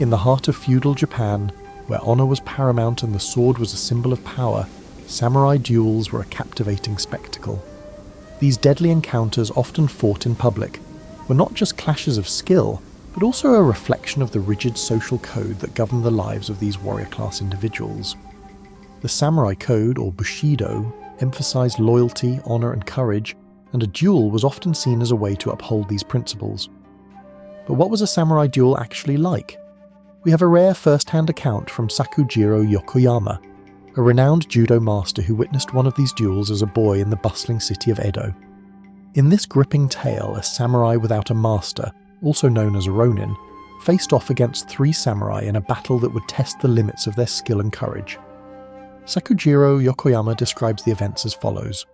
In the heart of feudal Japan, where honor was paramount and the sword was a symbol of power, samurai duels were a captivating spectacle. These deadly encounters, often fought in public, were not just clashes of skill, but also a reflection of the rigid social code that governed the lives of these warrior-class individuals. The samurai code, or bushido, emphasized loyalty, honor, and courage, and a duel was often seen as a way to uphold these principles. But what was a samurai duel actually like? We have a rare first-hand account from Sakujiro Yokoyama, a renowned judo master who witnessed one of these duels as a boy in the bustling city of Edo. In this gripping tale, a samurai without a master, also known as a ronin, faced off against 3 samurai in a battle that would test the limits of their skill and courage. Sakujiro Yokoyama describes the events as follows.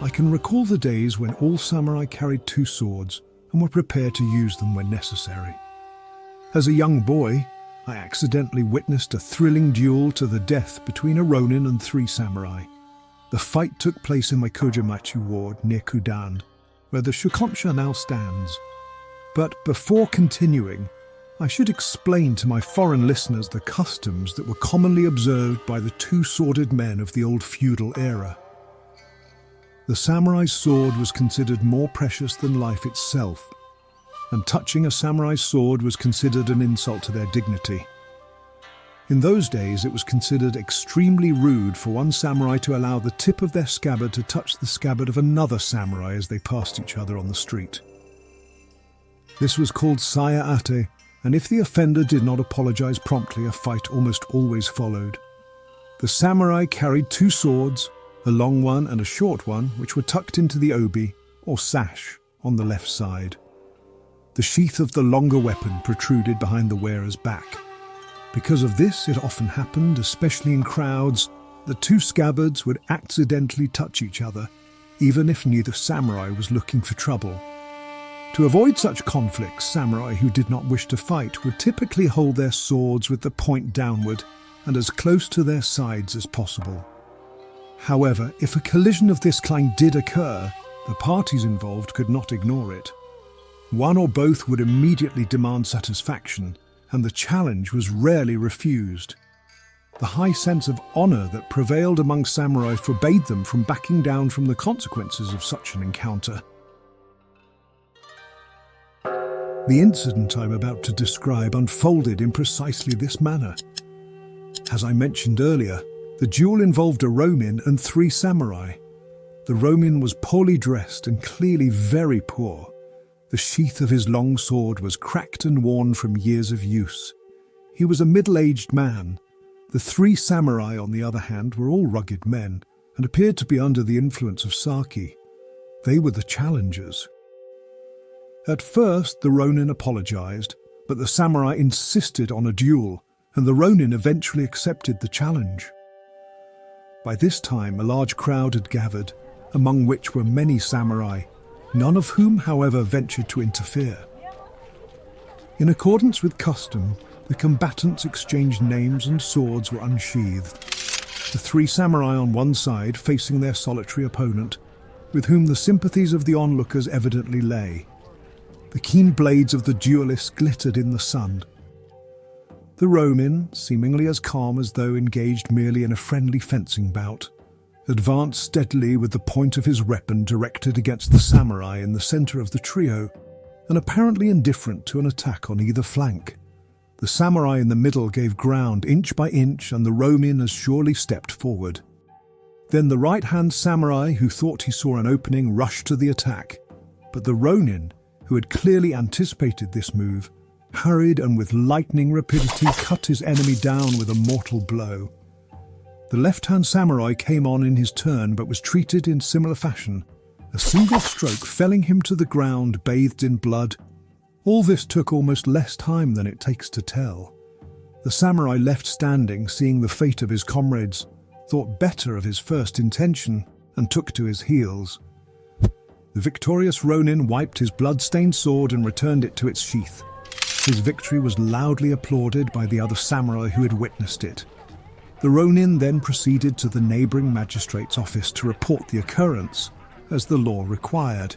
I can recall the days when all samurai carried 2 swords and were prepared to use them when necessary. As a young boy, I accidentally witnessed a thrilling duel to the death between a ronin and 3 samurai. The fight took place in my Kojamachi ward near Kudan, where the Shukoncha now stands. But before continuing, I should explain to my foreign listeners the customs that were commonly observed by the 2-sworded men of the old feudal era. The samurai's sword was considered more precious than life itself, and touching a samurai's sword was considered an insult to their dignity. In those days, it was considered extremely rude for one samurai to allow the tip of their scabbard to touch the scabbard of another samurai as they passed each other on the street. This was called saya ate, and if the offender did not apologize promptly, a fight almost always followed. The samurai carried 2 swords, a long one and a short one, which were tucked into the obi, or sash, on the left side. The sheath of the longer weapon protruded behind the wearer's back. Because of this, it often happened, especially in crowds, that 2 scabbards would accidentally touch each other, even if neither samurai was looking for trouble. To avoid such conflicts, samurai who did not wish to fight would typically hold their swords with the point downward and as close to their sides as possible. However, if a collision of this kind did occur, the parties involved could not ignore it. One or both would immediately demand satisfaction, and the challenge was rarely refused. The high sense of honor that prevailed among samurai forbade them from backing down from the consequences of such an encounter. The incident I'm about to describe unfolded in precisely this manner. As I mentioned earlier, the duel involved a ronin and 3 samurai. The ronin was poorly dressed and clearly very poor. The sheath of his long sword was cracked and worn from years of use. He was a middle-aged man. The 3 samurai, on the other hand, were all rugged men and appeared to be under the influence of sake. They were the challengers. At first, the ronin apologized, but the samurai insisted on a duel, and the ronin eventually accepted the challenge. By this time, a large crowd had gathered, among which were many samurai, none of whom, however, ventured to interfere. In accordance with custom, the combatants exchanged names and swords were unsheathed. The 3 samurai on one side facing their solitary opponent, with whom the sympathies of the onlookers evidently lay. The keen blades of the duelists glittered in the sun. The ronin, seemingly as calm as though engaged merely in a friendly fencing bout, advanced steadily with the point of his weapon directed against the samurai in the center of the trio, and apparently indifferent to an attack on either flank. The samurai in the middle gave ground inch by inch, and the ronin as surely stepped forward. Then the right-hand samurai, who thought he saw an opening, rushed to the attack, but the ronin, who had clearly anticipated this move, hurried and with lightning rapidity cut his enemy down with a mortal blow. The left-hand samurai came on in his turn, but was treated in similar fashion, a single stroke felling him to the ground bathed in blood. All this took almost less time than it takes to tell. The samurai left standing, seeing the fate of his comrades, thought better of his first intention, and took to his heels. The victorious ronin wiped his blood-stained sword and returned it to its sheath. His victory was loudly applauded by the other samurai who had witnessed it. The ronin then proceeded to the neighboring magistrate's office to report the occurrence, as the law required.